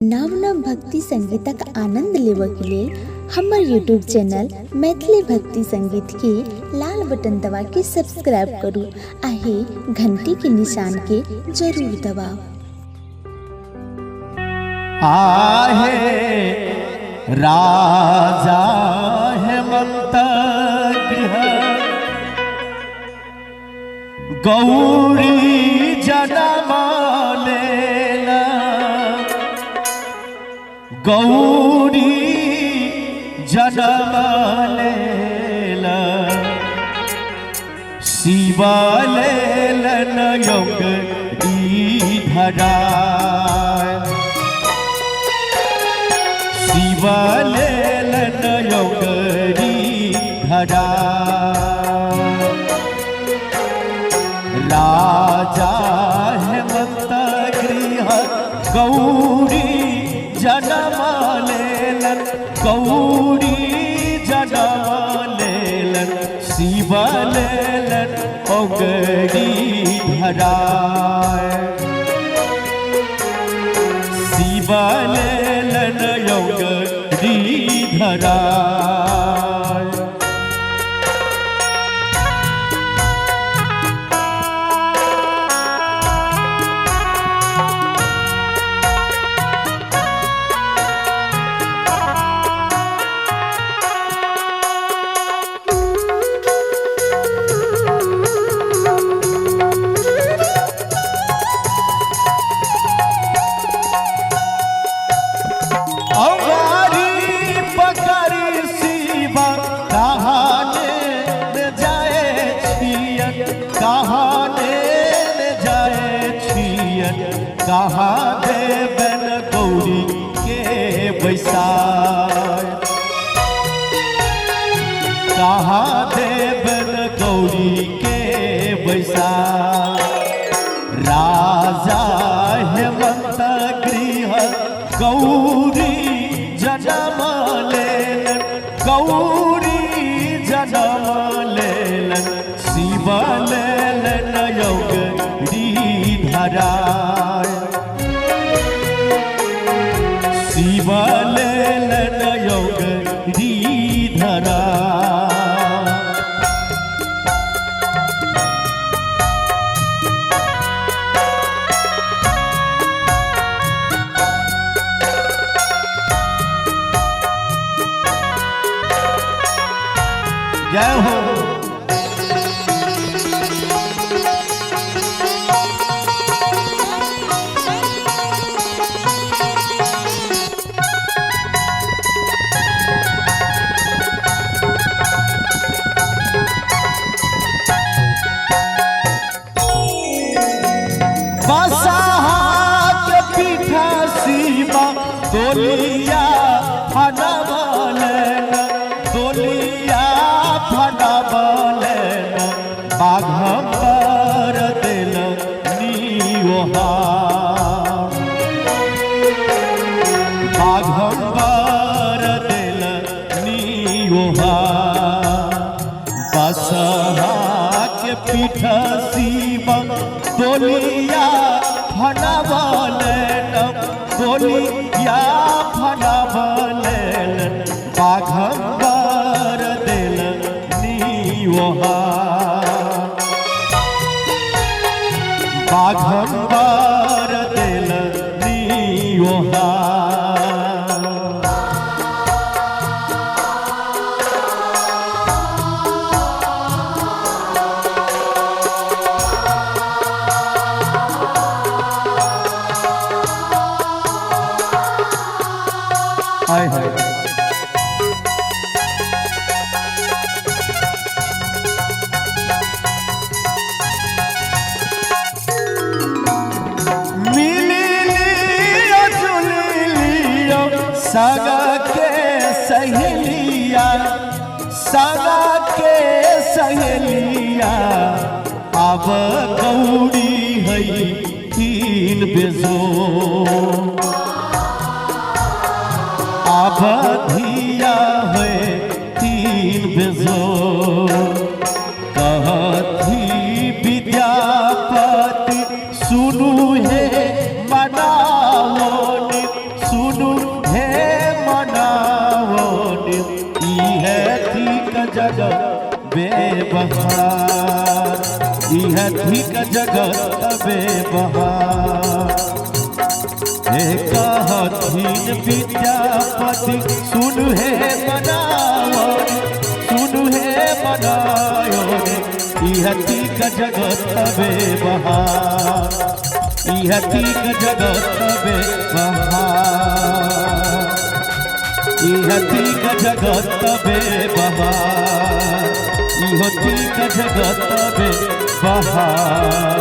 नव नव भक्ति संगीतक आनंद लेबऽ के लेल हमर यूट्यूब चैनल मैथिली भक्ति संगीत के लाल बटन दबा के सब्सक्राइब करू आ घंटी के निशान के जरूर दबाओ। आहे राजा हेमंत गृह गौरी जनम लेला गौरी जनम लेला शिव लेलन योग धरा शिव लेलन योग धरा राजा हेमंत गृह गौरी जनम लेलन गौरी जनम लेलन शिव लेलन ओगरी धरा शिव लेलन ओगरी धरा कहाँ देवन गौरी के बैसार कहाँ देवन गौरी के बैसार राजा हेमंत गृह गौरी जनम लेलन गौरी जनम लेलन शिव लेलन योग धरा शिव लेलन योग धरा जय हो दोलिया फनबलन दोलिया फनबलन बाघंबर दिल नियोहा बाघंबर दिल नियोहा बसहा के पीठ शिव दोलिया फनबलन दोलिया फनबलन बाघंबर दिल नियोहा बाघंबर दिल नियोहा हाय हाय सगा के सहेलिया सगा के सहेलिया अब गौरी है तीन बेजो अब धिया है तीन बेजो कहती विद्यापति सुनु है मनाओ सुनु हे मनावन इहे ठीक जगत बेबहार इहे ठीक जगत बेबहार हे कहथिन विद्यापति सुनु हे मनावन सुनु हे मनावन इहे ठीक जगत बेबहार इहे ठीक जगत बेबहार इहे ठीक जगत बेबहार इहो ठीक जगत बेबहार।